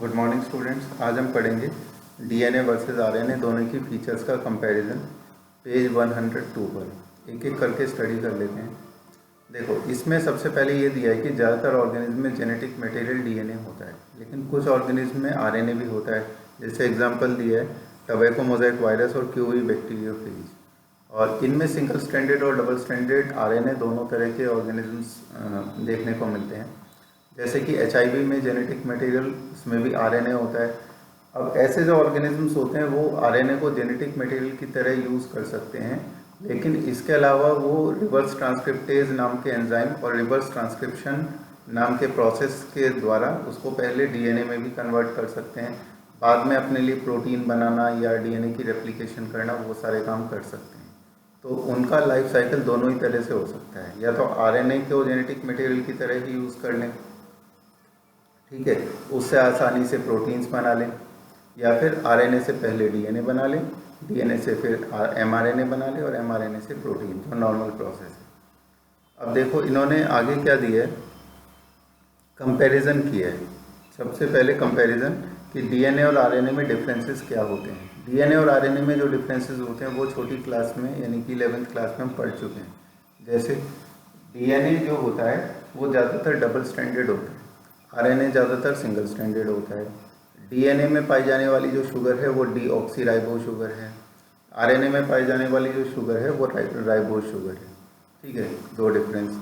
Good morning students. आज हम पढ़ेंगे डीएनए वर्सेस आरएनए दोनों की फीचर्स का कंपैरिजन पेज 102 पर। एक एक करके स्टडी कर लेते हैं। देखो, इसमें सबसे पहले ये दिया है कि ज़्यादातर ऑर्गेनिज्म में जेनेटिक मटेरियल डीएनए होता है, लेकिन कुछ ऑर्गेनिज्म में आरएनए भी होता है। जैसे एग्जांपल दिया है टोबैको मोज़ेक वायरस और क्यूवी बैक्टीरियोफेज। और इनमें सिंगल स्ट्रैंडेड और डबल स्ट्रैंडेड आरएनए दोनों तरह के ऑर्गेनिजम्स देखने को मिलते हैं। जैसे कि एचआईवी में जेनेटिक मटेरियल, उसमें भी आरएनए होता है। अब ऐसे जो ऑर्गेनिजम्स होते हैं वो आरएनए को जेनेटिक मटेरियल की तरह यूज़ कर सकते हैं, लेकिन इसके अलावा वो रिवर्स ट्रांसक्रिप्टेज नाम के एंजाइम और रिवर्स ट्रांसक्रिप्शन नाम के प्रोसेस के द्वारा उसको पहले डीएनए में भी कन्वर्ट कर सकते हैं, बाद में अपने लिए प्रोटीन बनाना या डीएनए की रेप्लिकेशन करना, वो सारे काम कर सकते हैं। तो उनका लाइफ साइकिल दोनों ही तरह से हो सकता है। या तो आरएनए को जेनेटिक मटेरियल की तरह ही यूज़ कर लें, ठीक है, उससे आसानी से प्रोटीन्स बना लें, या फिर आरएनए से पहले डीएनए बना लें, डीएनए से फिर एमआरएनए बना लें और एमआरएनए से प्रोटीन, जो नॉर्मल प्रोसेस है। अब देखो इन्होंने आगे क्या दिया है, कंपैरिजन किया है। सबसे पहले कंपैरिजन कि डीएनए और आरएनए में डिफरेंसेस क्या होते हैं। डीएनए और आरएनए में जो डिफरेंसेस होते हैं वो छोटी क्लास में यानी कि 11th क्लास में हम पढ़ चुके हैं। जैसे डीएनए जो होता है वो ज़्यादातर डबल स्ट्रैंडेड होता है, आरएनए ज़्यादातर सिंगल स्ट्रैंडेड होता है। डीएनए में पाई जाने वाली जो शुगर है वो डीऑक्सीराइबोस शुगर है, आरएनए में पाई जाने वाली जो शुगर है वो राइबोस शुगर है। ठीक है, दो डिफरेंस।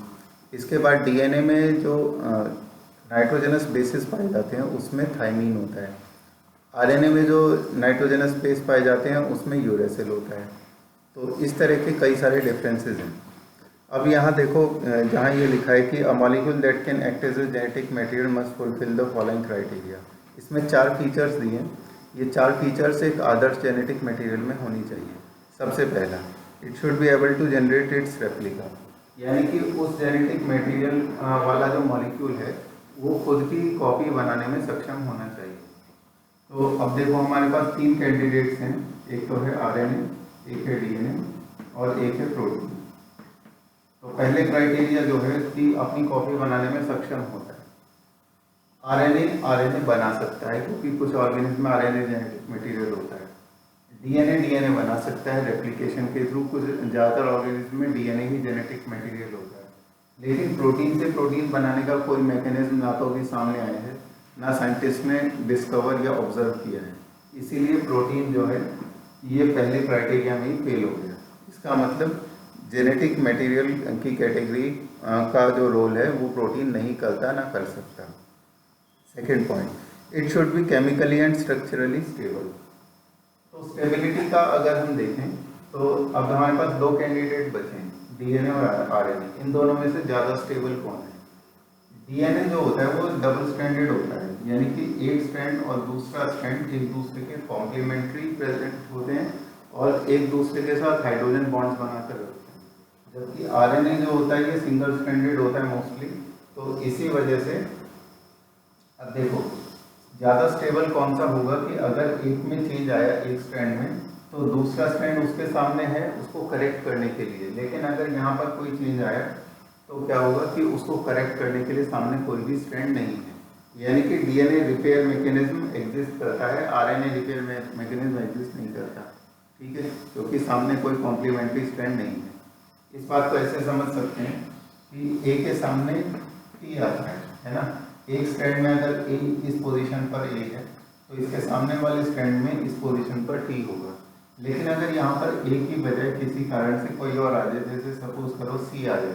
इसके बाद डीएनए में जो नाइट्रोजनस बेसिस पाए जाते हैं उसमें थाइमीन होता है, आरएनए में जो नाइट्रोजनस बेस पाए जाते हैं उसमें यूरेसिल होता है। तो इस तरह के कई सारे डिफरेंसेस हैं। अब यहाँ देखो, जहाँ ये लिखा है कि a molecule that can act as a genetic material must fulfil the following criteria. इसमें 4 फीचर्स दिए हैं। ये 4 फीचर्स एक आदर्श जेनेटिक मटेरियल में होनी चाहिए। सबसे पहला, it should be able to generate its replica, यानी कि उस जेनेटिक मटेरियल वाला जो मॉलिक्यूल है वो खुद की कॉपी बनाने में सक्षम होना चाहिए। तो अब देखो हमारे पास 3 कैंडिडेट्स हैं, एक तो है आरएनए, एक है डीएनए और एक है प्रोटीन। तो पहले क्राइटेरिया जो है कि अपनी कॉपी बनाने में सक्षम होता है। आरएनए बना सकता है क्योंकि कुछ ऑर्गेनिज्म में आरएनए जेनेटिक मटेरियल होता है। डीएनए बना सकता है रेप्लिकेशन के थ्रू, कुछ ज़्यादातर ऑर्गेनिज्म में डीएनए ही जेनेटिक मटेरियल होता है। लेकिन प्रोटीन से प्रोटीन बनाने का कोई मैकेनिज्म ना तो अभी सामने आया है, ना साइंटिस्ट ने डिस्कवर या ऑब्जर्व किया है। इसीलिए प्रोटीन जो है ये पहले क्राइटेरिया में ही फेल हो गया। इसका मतलब जेनेटिक मटेरियल की कैटेगरी का जो रोल है वो प्रोटीन नहीं करता, ना कर सकता। Second point, it should B chemically and structurally stable. तो स्टेबिलिटी का अगर हम देखें तो अब हमारे पास 2 कैंडिडेट बचे हैं, डीएनए और आरएनए। इन दोनों में से ज़्यादा स्टेबल कौन है? डीएनए जो होता है वो डबल स्ट्रैंडेड होता है, यानी कि एक स्ट्रैंड और दूसरा स्ट्रैंड एक दूसरे के कॉम्प्लीमेंट्री प्रेजेंट होते हैं और एक दूसरे के साथ हाइड्रोजन बॉन्ड्स बनाकर रखते हैं। जबकि आरएनए जो होता है ये सिंगल स्ट्रैंडेड होता है मोस्टली। तो इसी वजह से अब देखो ज़्यादा स्टेबल कौन सा होगा कि अगर एक में चेंज आया एक स्ट्रैंड में तो दूसरा स्ट्रैंड उसके सामने है उसको करेक्ट करने के लिए, लेकिन अगर यहाँ पर कोई चेंज आया तो क्या होगा कि उसको करेक्ट करने के लिए सामने कोई भी स्ट्रैंड नहीं है। यानी कि डीएनए रिपेयर मैकेनिज्म एग्जिस्ट करता है, आरएनए रिपेयर मैकेनिज्म एग्जिस्ट नहीं करता। ठीक है, क्योंकि सामने कोई कॉम्प्लीमेंट्री स्ट्रैंड नहीं है। इस बात को ऐसे समझ सकते हैं कि ए के सामने टी आता है ना। एक स्ट्रैंड में अगर ए इस पोजीशन पर ए है तो इसके सामने वाले स्ट्रैंड में इस पोजीशन पर टी होगा। लेकिन अगर यहाँ पर ए की बजाय किसी कारण से कोई और आ जाए, जैसे सपोज करो सी आ जाए,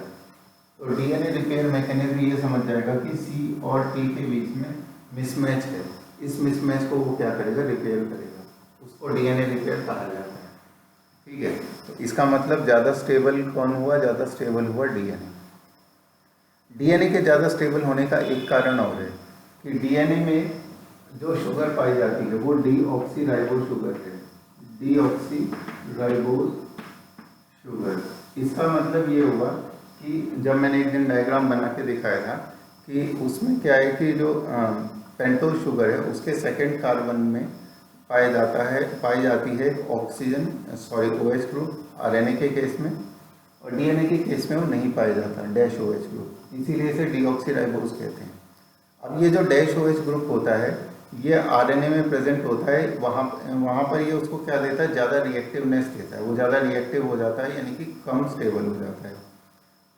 तो डीएनए रिपेयर मैकेनिज्म ये समझ जाएगा कि सी और टी के बीच में मिसमैच है। इस मिसमैच को वो क्या करेगा, रिपेयर करेगा। उसको डीएनए रिपेयर कहा जाता है। ठीक है, तो इसका मतलब ज़्यादा स्टेबल कौन हुआ? ज़्यादा स्टेबल हुआ डीएनए। डीएनए के ज़्यादा स्टेबल होने का एक कारण और है कि डीएनए में जो शुगर पाई जाती है वो डीऑक्सीराइबोस शुगर है। डीऑक्सीराइबोस शुगर, इसका मतलब ये हुआ कि जब मैंने एक दिन डायग्राम बना के दिखाया था कि उसमें क्या है कि जो पेंटोज शुगर है उसके सेकेंड कार्बन में पाई जाती है ऑक्सीजन OH ग्रुप आरएनए के केस में, और डीएनए के केस में वो नहीं पाया जाता, -OH ग्रुप। इसीलिए इसे डीऑक्सीराइबोस कहते हैं। अब ये जो -OH ग्रुप होता है ये आरएनए में प्रेजेंट होता है, वहाँ पर ये उसको क्या देता है, ज़्यादा रिएक्टिवनेस देता है, वो ज़्यादा रिएक्टिव हो जाता है, यानी कि कम स्टेबल हो जाता है।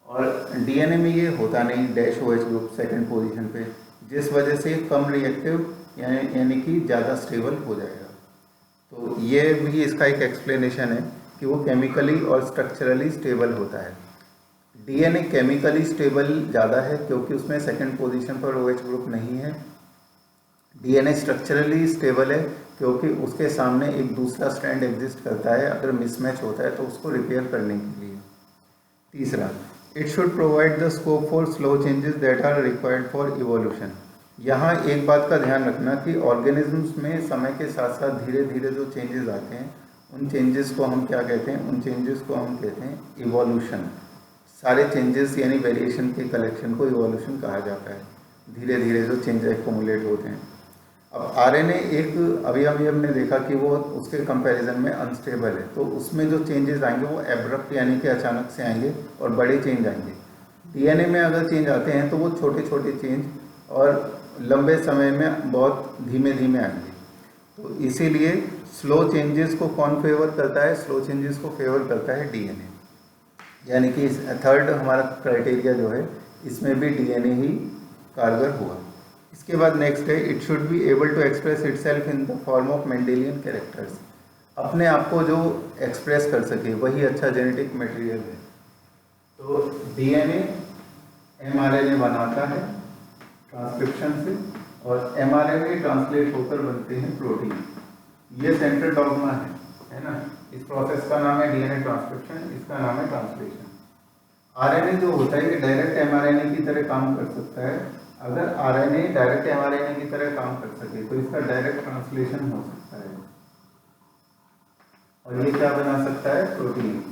और डीएनए में ये होता नहीं, dash OH group second position पे, जिस वजह से कम रिएक्टिव यानी कि ज़्यादा स्टेबल हो जाएगा। तो ये भी इसका एक एक्सप्लेनेशन है कि वो केमिकली और स्ट्रक्चरली स्टेबल होता है। डीएनए केमिकली स्टेबल ज़्यादा है क्योंकि उसमें सेकंड पोजीशन पर OH ग्रुप नहीं है। डीएनए स्ट्रक्चरली स्टेबल है क्योंकि उसके सामने एक दूसरा स्ट्रैंड एग्जिस्ट करता है, अगर मिसमैच होता है तो उसको रिपेयर करने के लिए। तीसरा, it should provide the scope for slow changes that are required for evolution. यहाँ एक बात का ध्यान रखना कि ऑर्गेनिजम्स में समय के साथ साथ धीरे धीरे जो चेंजेस आते हैं, उन चेंजेस को हम क्या कहते हैं, उन चेंजेस को हम कहते हैं इवोल्यूशन। सारे चेंजेस यानी वेरिएशन के कलेक्शन को इवोल्यूशन कहा जाता है, धीरे धीरे जो चेंजेस एक्यूमुलेट होते हैं। अब आरएनए एक अभी हमने देखा कि वो उसके कंपैरिजन में अनस्टेबल है, तो उसमें जो चेंजेस आएंगे वो एब्रप्ट यानी कि अचानक से आएंगे और बड़े चेंज आएंगे। डीएनए में अगर चेंज आते हैं तो वो छोटे छोटे चेंज और लंबे समय में बहुत धीमे धीमे आएंगे। तो इसीलिए स्लो चेंजेस को कौन फेवर करता है, स्लो चेंजेस को फेवर करता है डीएनए। यानी कि थर्ड हमारा क्राइटेरिया जो है, इसमें भी डीएनए ही कारगर हुआ। इसके बाद नेक्स्ट है, it should be able to express itself in the form of Mendelian characters. अपने आप को जो एक्सप्रेस कर सके वही अच्छा जेनेटिक मटेरियल है। तो डीएनए एमआरएनए बनाता है ट्रांसक्रिप्शन से, और एमआरएनए ट्रांसलेट होकर बनते हैं प्रोटीन। ये सेंट्रल डॉग्मा है ना। इस प्रोसेस का नाम है डीएनए ट्रांसक्रिप्शन, इसका नाम है ट्रांसलेशन। आरएनए जो होता है ये डायरेक्ट एमआरएनए की तरह काम कर सकता है। अगर आरएनए डायरेक्ट एमआरएनए की तरह काम कर सके तो इसका डायरेक्ट ट्रांसलेशन हो सकता है, और ये क्या बना सकता है, प्रोटीन।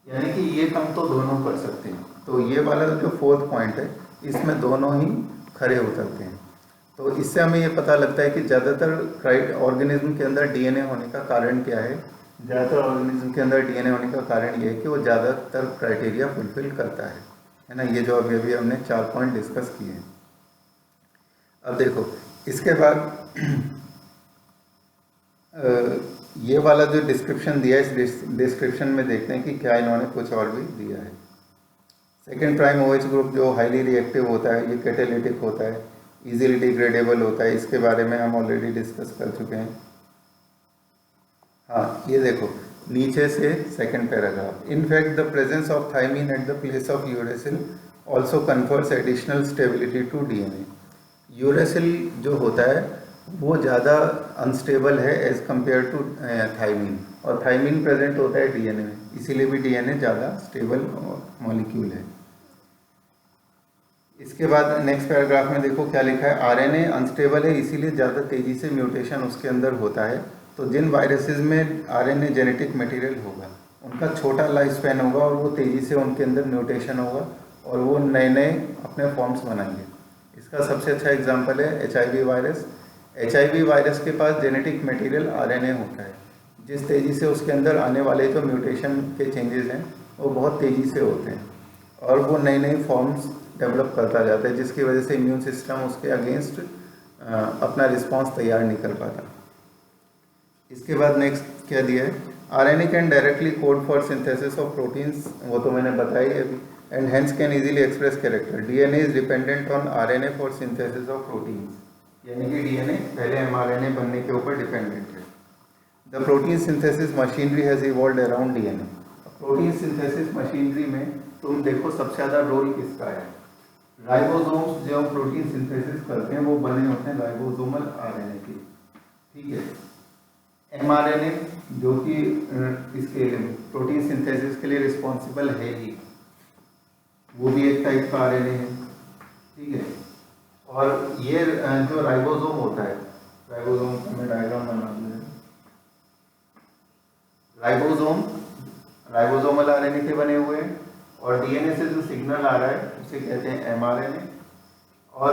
यानी कि ये काम तो दोनों कर सकते हैं। तो ये वाला जो फोर्थ पॉइंट है, इसमें दोनों ही खरे उतरते हैं। तो इससे हमें ये पता लगता है कि ज़्यादातर ऑर्गेनिज्म के अंदर डीएनए होने का कारण क्या है। ज़्यादातर ऑर्गेनिज्म के अंदर डीएनए होने का कारण ये है कि वो ज़्यादातर क्राइटेरिया फुलफिल करता है ना। ये जो अभी हमने 4 पॉइंट डिस्कस किए हैं। अब देखो इसके बाद ये वाला जो डिस्क्रिप्शन दिया है, इस डिस्क्रिप्शन में देखते हैं कि क्या इन्होंने कुछ और भी दिया है। सेकेंड प्राइम OH ग्रुप जो हाईली रिएक्टिव होता है, ये कैटालिटिक होता है, इजीली डिग्रेडेबल होता है। इसके बारे में हम ऑलरेडी डिस्कस कर चुके हैं। हाँ, ये देखो नीचे से second paragraph, in fact the presence of thymine at the place of uracil also confers additional stability to DNA. Uracil जो होता है वो ज़्यादा अनस्टेबल है एज कम्पेयर टू थायमीन, और थायमीन प्रेजेंट होता है डीएनए में, इसीलिए भी डीएनए ज़्यादा स्टेबल मॉलिक्यूल है। इसके बाद नेक्स्ट पैराग्राफ में देखो क्या लिखा है, आरएनए अनस्टेबल है इसीलिए ज़्यादा तेज़ी से म्यूटेशन उसके अंदर होता है। तो जिन वायरसेस में आरएनए जेनेटिक मटेरियल होगा उनका छोटा लाइफ स्पैन होगा, और वो तेज़ी से उनके अंदर म्यूटेशन होगा और वो नए नए अपने फॉर्म्स बनाएंगे। इसका सबसे अच्छा एग्जाम्पल है HIV वायरस। HIV वायरस के पास जेनेटिक मटेरियल आरएनए होता है। जिस तेज़ी से उसके अंदर आने वाले जो म्यूटेशन के चेंजेस हैं वो बहुत तेज़ी से होते हैं, और वो नई नई फॉर्म्स डेवलप करता जाता है, जिसकी वजह से इम्यून सिस्टम उसके अगेंस्ट अपना रिस्पांस तैयार नहीं कर पाता। इसके बाद नेक्स्ट क्या दिया है, RNA can directly code for synthesis of proteins, वो तो मैंने बताई अभी, and hence can easily express character. DNA is dependent on RNA for synthesis of proteins, यानी कि डीएनए पहले एमआरएनए बनने के ऊपर डिपेंडेंट है। The protein synthesis machinery has evolved around DNA. Protein synthesis machinery में तुम देखो सबसे ज़्यादा रोल किसका है, राइबोसोम्स जो प्रोटीन सिंथेसिस करते हैं वो बने होते हैं राइबोसोमल आरएनए के, ठीक है। एमआरएनए जो कि इसके प्रोटीन सिंथेसिस के लिए रिस्पॉन्सिबल है ही, वो भी एक टाइप का आरएनए है, ठीक है। और ये जो राइबोसोम होता है, राइबोसोम का मैं डायग्राम बना दूंगा। राइबोसोमल आरएनए के बने हुए हैं, और डीएनए से जो सिग्नल आ रहा है उसे कहते हैं एमआरएनए। और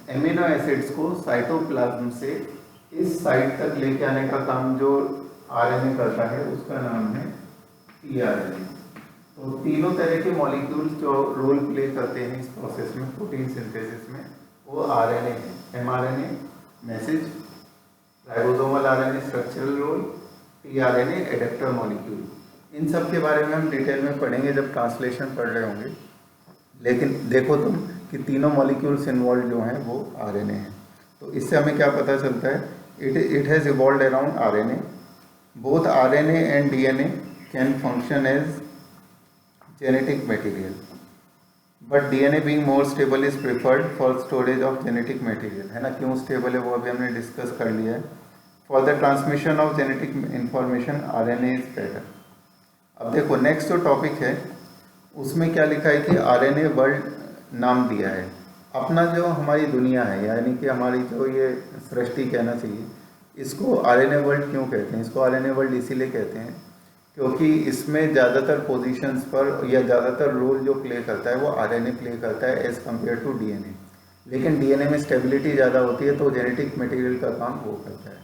एमिनो एसिड्स को साइटोप्लाज्म से इस साइट तक लेके आने का काम जो आरएनए करता है उसका नाम है टीआरएनए। तो तीनों तरह के मॉलिक्यूल्स जो रोल प्ले करते हैं इस प्रोसेस में, प्रोटीन सिंथेसिस में, वो आरएनए है। MRNA message, ribosomal RNA structural role, tRNA adapter molecule. इन सब के बारे में हम डिटेल में पढ़ेंगे जब ट्रांसलेशन पढ़ रहे होंगे। लेकिन देखो तुम कि तीनों मॉलिक्यूल्स इन्वॉल्व जो हैं वो आरएनए हैं। तो इससे हमें क्या पता चलता है, it has evolved around RNA. Both RNA and DNA can function as genetic material, but DNA being more stable is preferred for storage of genetic material, है ना। क्यों स्टेबल है वो अभी हमने डिस्कस कर लिया है। For the transmission of genetic information RNA is better. अब देखो नेक्स्ट जो टॉपिक है उसमें क्या लिखा है कि आरएनए वर्ल्ड नाम दिया है। अपना जो हमारी दुनिया है, यानी कि हमारी जो ये सृष्टि कहना चाहिए, इसको आरएनए वर्ल्ड क्यों कहते हैं? इसको आरएनए वर्ल्ड इसीलिए कहते हैं क्योंकि इसमें ज़्यादातर पोजीशंस पर या ज़्यादातर रोल जो प्ले करता है वो आरएनए प्ले करता है एज़ कम्पेयर टू डीएनए। लेकिन डीएनए में स्टेबिलिटी ज़्यादा होती है तो जेनेटिक मटेरियल का काम वो करता है।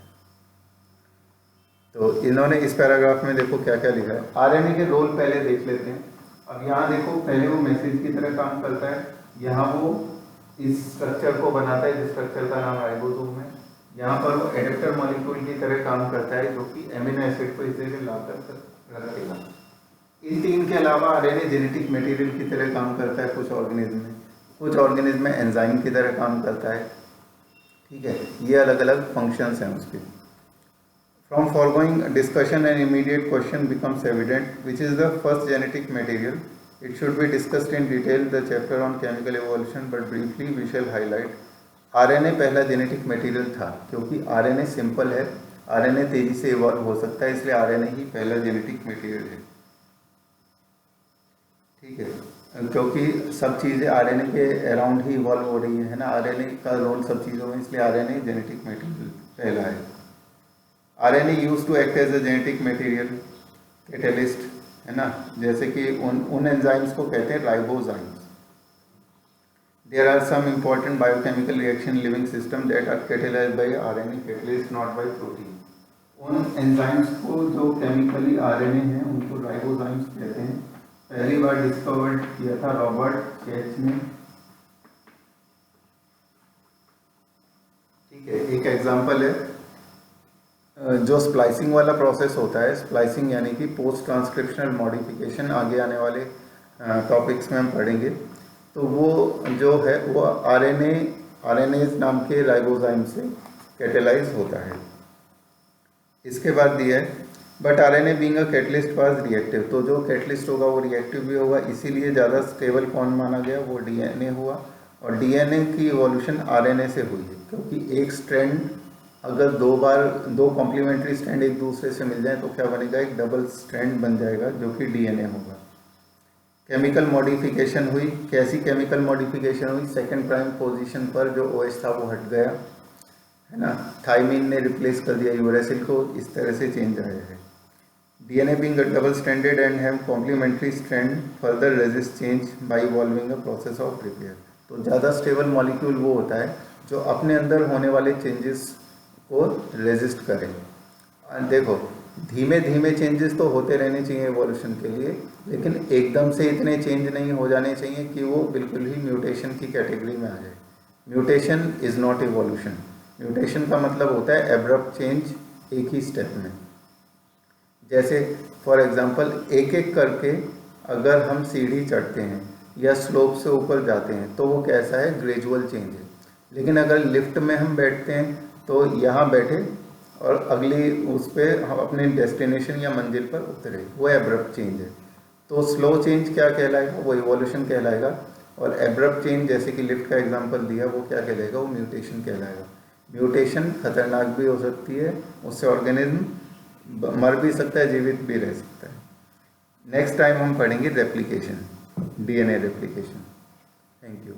तो इन्होंने इस पैराग्राफ में देखो क्या क्या लिखा है। आरएनए के रोल पहले देख लेते हैं। अब यहाँ देखो, पहले वो मैसेज की तरह काम करता है। यहाँ वो इस स्ट्रक्चर को बनाता है जिस स्ट्रक्चर का नाम राइबोसोम है। यहाँ पर वो एडेप्टर मॉलिक्यूल की तरह काम करता है जो कि एमिनो एसिड को इस जगह लाकर रखेगा। इन तीन के अलावा आरएनए जेनेटिक मटेरियल की तरह काम करता है कुछ ऑर्गेनिज्म में, कुछ ऑर्गेनिज्म में एंजाइम की तरह काम करता है। ठीक है, ये अलग अलग फंक्शंस हैं उसके। From foregoing discussion, an immediate question becomes evident, which is the first genetic material. It should be discussed in detail the chapter on chemical evolution, but briefly we shall highlight. RNA पहला genetic material था क्योंकि RNA simple है, RNA तेजी से evolve हो सकता है, इसलिए आरएनए ही पहला जेनेटिक मटेरियल है। ठीक है, क्योंकि सब चीज़ें आरएनए के अराउंड ही इवॉल्व हो रही है ना। आरएनए का रोल सब चीज़ों में, इसलिए आरएनए जेनेटिक मटेरियल पहला है। RNA use to act as a genetic material catalyst, है ना। जैसे कि उन एंजाइम्स को कहते हैं ribozymes. There are some important biochemical reaction living system that are catalysed by RNA catalyst, not by protein. उन एंजाइम्स को जो केमिकली आरएनए हैं उनको राइबोजाइम्स कहते हैं। पहली बार डिस्कवर्ड किया था रॉबर्ट केच ने। ठीक है, एक एग्जांपल है जो स्प्लाइसिंग वाला प्रोसेस होता है। स्प्लाइसिंग यानी कि पोस्ट ट्रांसक्रिप्शनल मॉडिफिकेशन, आगे आने वाले टॉपिक्स में हम पढ़ेंगे। तो वो जो है वो आरएनएज नाम के राइबोजाइम से कैटेलाइज होता है। इसके बाद दिया है but RNA being a catalyst was reactive. तो जो कैटलिस्ट होगा वो रिएक्टिव भी होगा, इसीलिए ज़्यादा स्टेबल कौन माना गया, वो डीएनए हुआ। और डीएनए की इवोल्यूशन आरएनए से हुई है क्योंकि एक स्ट्रैंड अगर दो कॉम्प्लीमेंट्री स्ट्रैंड एक दूसरे से मिल जाए तो क्या बनेगा, एक डबल स्ट्रैंड बन जाएगा जो कि डीएनए होगा। केमिकल मॉडिफिकेशन हुई। कैसी केमिकल मॉडिफिकेशन हुई? सेकंड प्राइम पोजीशन पर जो OH था वो हट गया, है ना। थाइमिन ने रिप्लेस कर दिया यूरेसिल को, इस तरह से चेंज आया है। DNA being double stranded and have complementary strand further resist change by evolving a process of repair. तो ज़्यादा स्टेबल मॉलिक्यूल वो होता है जो अपने अंदर होने वाले चेंजेस को रेजिस्ट करें। देखो धीमे धीमे चेंजेस तो होते रहने चाहिए एवोल्यूशन के लिए, लेकिन एकदम से इतने चेंज नहीं हो जाने चाहिए कि वो बिल्कुल ही म्यूटेशन की कैटेगरी में आ जाए। Mutation is not evolution. Mutation का मतलब होता है एब्रप्ट चेंज एक ही स्टेप में। जैसे फॉर एग्जांपल एक एक करके अगर हम सीढ़ी चढ़ते हैं या स्लोप से ऊपर जाते हैं तो वो कैसा है, ग्रेजुअल चेंज है। लेकिन अगर लिफ्ट में हम बैठते हैं तो यहाँ बैठे और अगली उस पर हम अपने डेस्टिनेशन या मंजिल पर उतरे, वो एब्रप्ट चेंज है। तो स्लो चेंज क्या कहलाएगा, वो इवोल्यूशन कहलाएगा। और एब्रप्ट चेंज जैसे कि लिफ्ट का एग्जांपल दिया वो क्या कहलाएगा, वो म्यूटेशन कहलाएगा। म्यूटेशन खतरनाक भी हो सकती है, उससे ऑर्गेनिज्म मर भी सकता है, जीवित भी रह सकता है। नेक्स्ट टाइम हम पढ़ेंगे replication, DNA replication. Thank you.